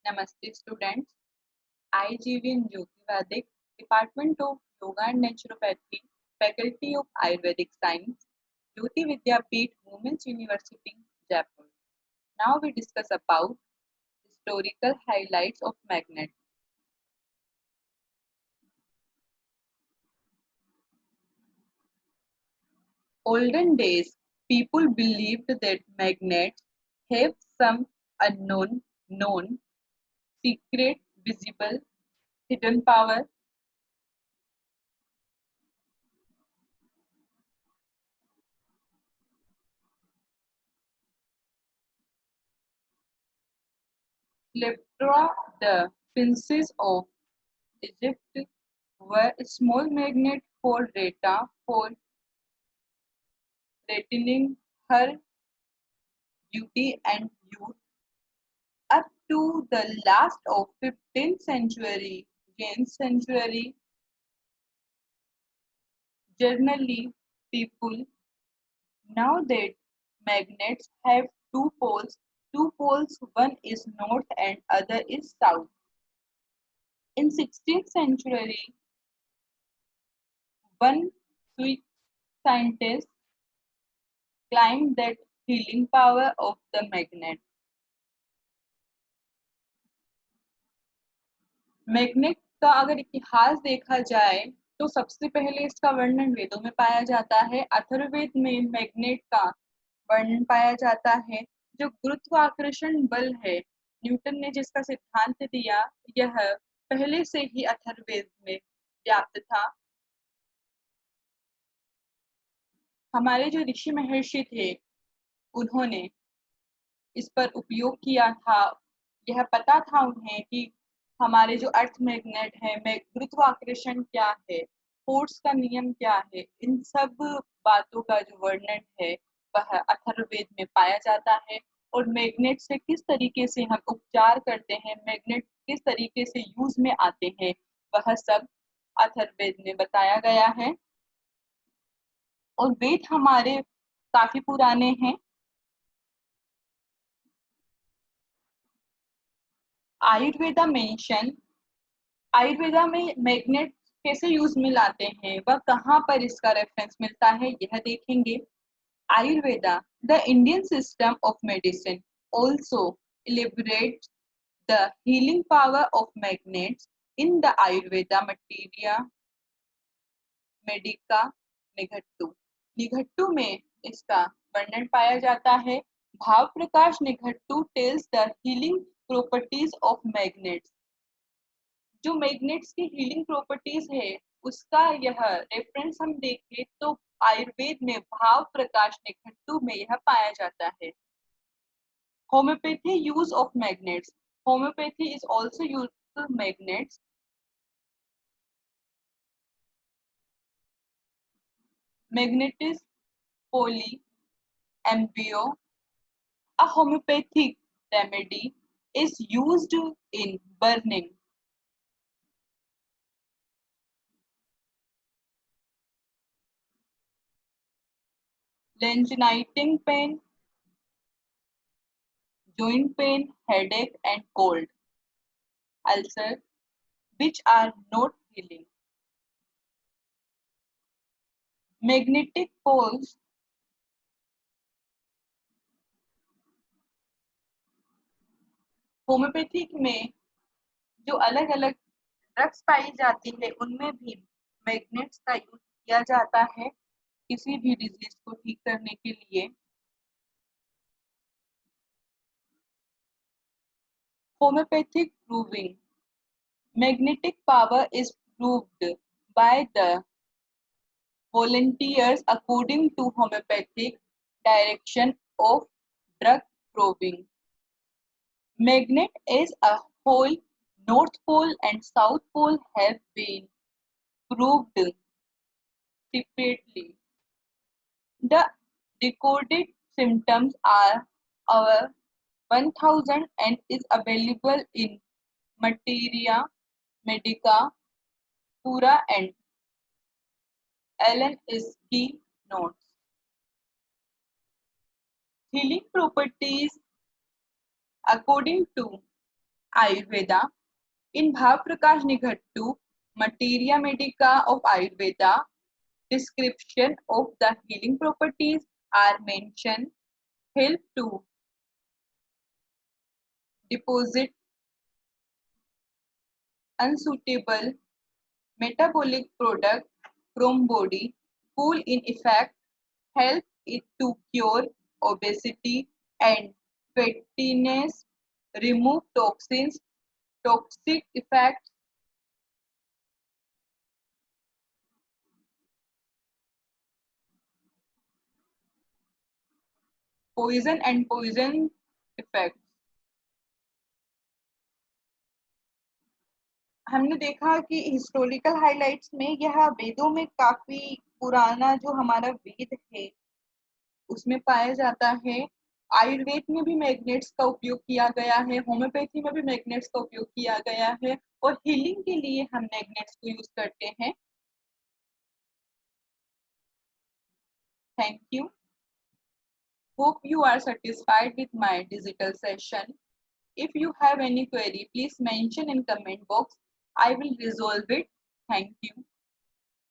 Namaste students. I GV Jyoti Vadik, Department of Yoga and Naturopathy, Faculty of Ayurvedic Science, Jyoti Vidyapeeth Women's University, Jaipur. Now we discuss about historical highlights of magnet. Olden days, people believed that magnets have some unknown, known, secret, visible, hidden power. Cleopatra, the princess of Egypt, were small magnets for Reta for retaining her beauty and youth. Up to the last of 15th century, James century, generally people know that magnets have two poles, one is north and other is south. In 16th century, one Swiss scientist claimed that healing power of the magnet. Magnet का अगर इतिहास देखा जाए तो सबसे पहले इसका वर्णन वेदों में पाया जाता है। अथर्ववेद में मैग्नेट का वर्णन पाया जाता है। जो गुरुत्वाकर्षण बल है, न्यूटन ने जिसका सिद्धांत दिया, यह पहले से ही अथर्ववेद में व्याप्त था। हमारे जो ऋषि महर्षि थे, उन्होंने इस पर उपयोग किया था। यह पता था उन्हें कि हमारे जो अर्थ मैग्नेट है, गुरुत्वाकर्षण क्या है, फोर्स का नियम क्या है, इन सब बातों का जो वर्णन है वह अथर्ववेद में पाया जाता है। और मैग्नेट से किस तरीके से हम उपचार करते हैं, मैग्नेट किस तरीके से यूज में आते हैं, वह सब अथर्ववेद में बताया गया है। और वेद हमारे काफी पुराने हैं। आयुर्वेदा मेंशन आयुर्वेदा में मैग्नेट कैसे यूज में लाते हैं, वह कहाँ पर इसका रेफरेंस मिलता है, यह देखेंगे। Ayurveda, the Indian system of medicine, also elaborates the healing power of magnets in the Ayurveda Materia Medica निघट्टू। निघट्टू में इसका वर्णन पाया जाता है। Bhav Prakash Nighantu tells the healing properties of magnets. जो मैग्नेट्स की हीलिंग प्रॉपर्टीज है, उसका यह रेफरेंस हम देखें तो आयुर्वेद में भाव प्रकाश निघट्टू में यह पाया जाता है। Homeopathy use of magnets, homeopathy is also use magnets. मैग्नेटिस पोली एम्बियो, a homeopathic remedy, is used in burning, leniginiting pain, joint pain, headache, and cold ulcer, which are not healing. Magnetic poles, homeopathic में जो अलग अलग drugs पाई जाती है, उनमें भी मैग्नेट्स का यूज किया जाता है किसी भी डिजीज को ठीक करने के लिए। Homeopathic proving, magnetic power is proved by the volunteers according to homeopathic direction of drug proving. Magnet as a whole, North Pole and South Pole have been proved separately. The recorded symptoms are over 1000 and is available in Materia Medica Pura and Allen is key notes. Healing properties according to Ayurveda. In Bhavaprakash Nighatu, Materia Medica of Ayurveda, description of the healing properties are mentioned. Help to deposit unsuitable metabolic product from body, cool in effect, help it to cure obesity and fattiness, remove toxins, toxic effects, poison and poison effects. हमने देखा कि historical highlights में यह वेदों में काफी पुराना जो हमारा वेद है उसमें पाया जाता है। आयुर्वेद में भी मैग्नेट्स का उपयोग किया गया है, होम्योपैथी में भी मैग्नेट्स का उपयोग किया गया है और हीलिंग के लिए हम मैग्नेट्स को यूज करते हैं। Thank you. Hope you are satisfied with my digital session. If you have any query, please mention in comment box. I will resolve it. Thank you.